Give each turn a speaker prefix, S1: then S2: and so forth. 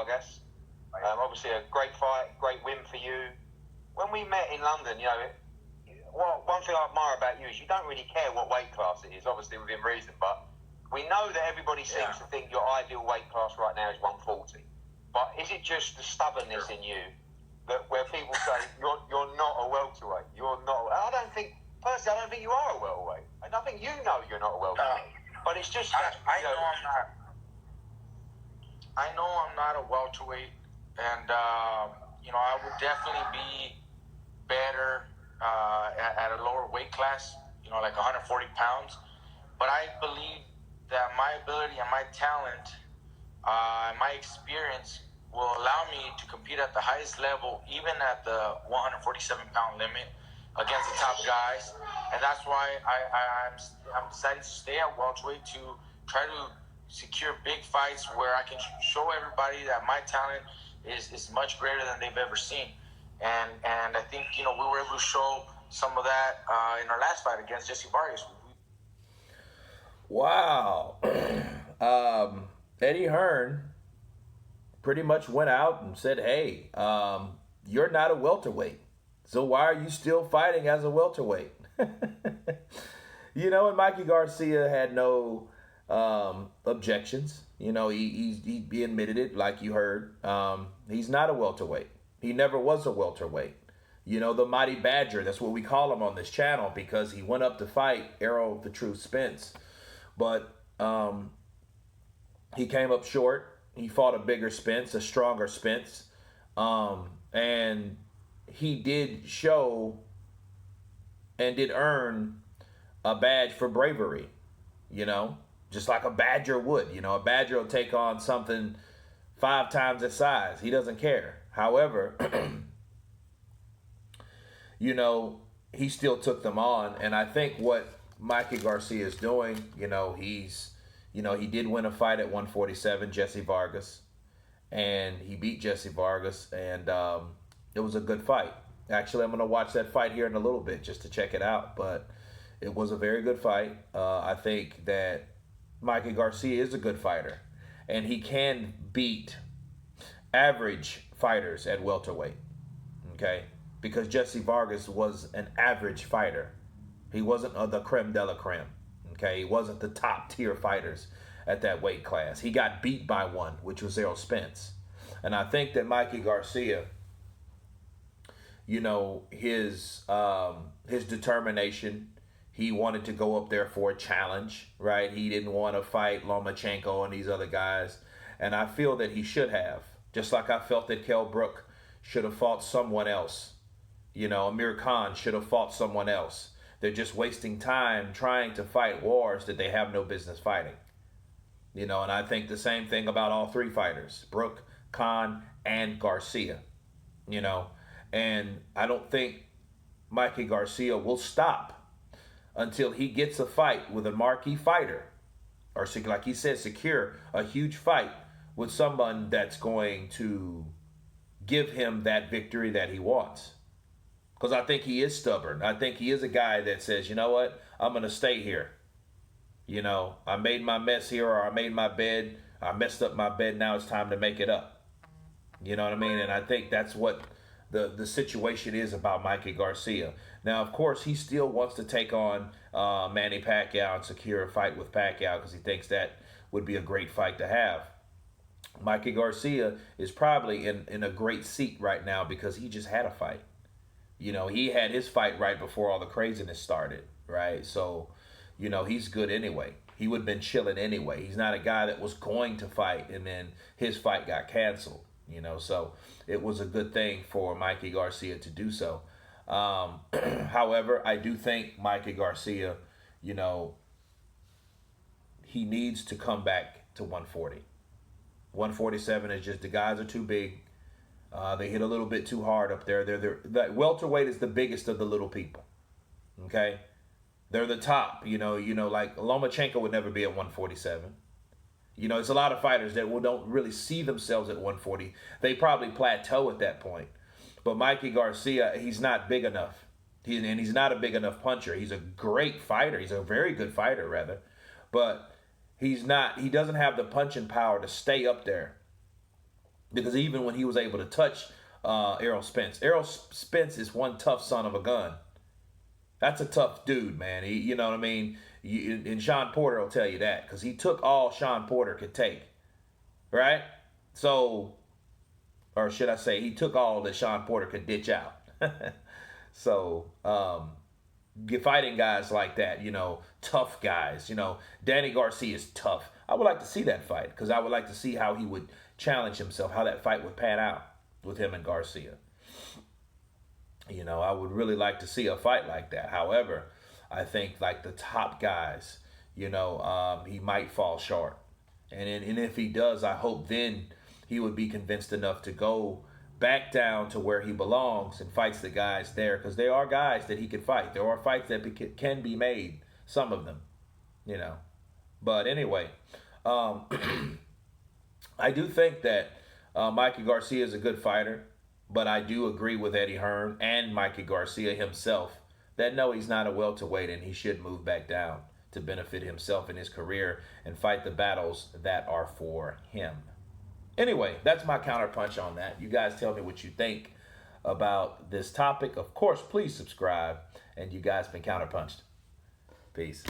S1: Vargas. Obviously a great fight, great win for you. When we met in London, you know, one thing I admire about you is you don't really care what weight class it is, obviously within reason, but we know that everybody seems to think your ideal weight class right now is 140. But is it just the stubbornness in you that where people say you're not a welterweight? I don't think you are a welterweight. And I think you know you're not a welterweight. But it's just
S2: I know I'm not. I know I'm not a welterweight, and you know, I would definitely be better at a lower weight class. You know, like 140 pounds. But I believe that my ability and my talent, my experience will allow me to compete at the highest level, even at the 147-pound limit against the top guys. And that's why I'm deciding to stay at welterweight to try to secure big fights where I can show everybody that my talent is much greater than they've ever seen. And I think, you know, we were able to show some of that in our last fight against Jesse Vargas.
S3: Wow. Eddie Hearn pretty much went out and said, hey, you're not a welterweight, so why are you still fighting as a welterweight? You know, and Mikey Garcia had no objections. You know, he admitted it, like you heard. He's not a welterweight. He never was a welterweight. You know, the Mighty Badger, that's what we call him on this channel, because he went up to fight Errol the Truth Spence. But he came up short. He fought a bigger Spence, a stronger Spence. And he did show and did earn a badge for bravery, you know, just like a Badger would. You know, a Badger will take on something 5 times its size. He doesn't care. However, you know, he still took them on. And I think what Mikey Garcia is doing, you know, he did win a fight at 147, Jesse Vargas, and he beat Jesse Vargas, and it was a good fight. Actually, I'm going to watch that fight here in a little bit just to check it out, but it was a very good fight. I think that Mikey Garcia is a good fighter, and he can beat average fighters at welterweight, okay? Because Jesse Vargas was an average fighter. He wasn't the creme de la creme. Okay, he wasn't the top tier fighters at that weight class. He got beat by one, which was Errol Spence. And I think that Mikey Garcia, you know, his determination, he wanted to go up there for a challenge, right? He didn't want to fight Lomachenko and these other guys. And I feel that he should have. Just like I felt that Kell Brook should have fought someone else. You know, Amir Khan should have fought someone else. They're just wasting time trying to fight wars that they have no business fighting. You know, and I think the same thing about all 3 fighters, Brook, Khan, and Garcia. You know, and I don't think Mikey Garcia will stop until he gets a fight with a marquee fighter. Or, like he said, secure a huge fight with someone that's going to give him that victory that he wants. Because I think he is stubborn. I think he is a guy that says, you know what, I'm going to stay here. You know, I made my mess here, or I made my bed. I messed up my bed. Now it's time to make it up. You know what I mean? And I think that's what the situation is about Mikey Garcia. Now, of course, he still wants to take on Manny Pacquiao and secure a fight with Pacquiao because he thinks that would be a great fight to have. Mikey Garcia is probably in a great seat right now because he just had a fight. You know, he had his fight right before all the craziness started, right? So, you know, he's good anyway. He would have been chilling anyway. He's not a guy that was going to fight and then his fight got canceled, you know. So it was a good thing for Mikey Garcia to do so. However, I do think Mikey Garcia, you know, he needs to come back to 140. 147 is just, the guys are too big. They hit a little bit too hard up there. The welterweight is the biggest of the little people. Okay, they're the top. You know, like Lomachenko would never be at 147. You know, it's a lot of fighters that don't really see themselves at 140. They probably plateau at that point. But Mikey Garcia, he's not big enough. He's not a big enough puncher. He's a great fighter. He's a very good fighter, rather. But he doesn't have the punching power to stay up there Because even when he was able to touch Errol Spence is one tough son of a gun. That's a tough dude, man. You know what I mean? And Sean Porter will tell you that because he took all Sean Porter could take, right? So, or should I say, he took all that Sean Porter could ditch out. So, fighting guys like that, tough guys, Danny Garcia is tough. I would like to see that fight because I would like to see how he would challenge himself, how that fight would pan out with him and Garcia. I would really like to see a fight like that. However, I think like the top guys, he might fall short. And if he does, I hope then he would be convinced enough to go back down to where he belongs and fights the guys there. Because there are guys that he can fight. There are fights that can be made, some of them, But anyway, I do think that Mikey Garcia is a good fighter. But I do agree with Eddie Hearn and Mikey Garcia himself that no, he's not a welterweight and he should move back down to benefit himself in his career and fight the battles that are for him. Anyway, that's my counterpunch on that. You guys tell me what you think about this topic. Of course, please subscribe. And you guys been counterpunched. Peace.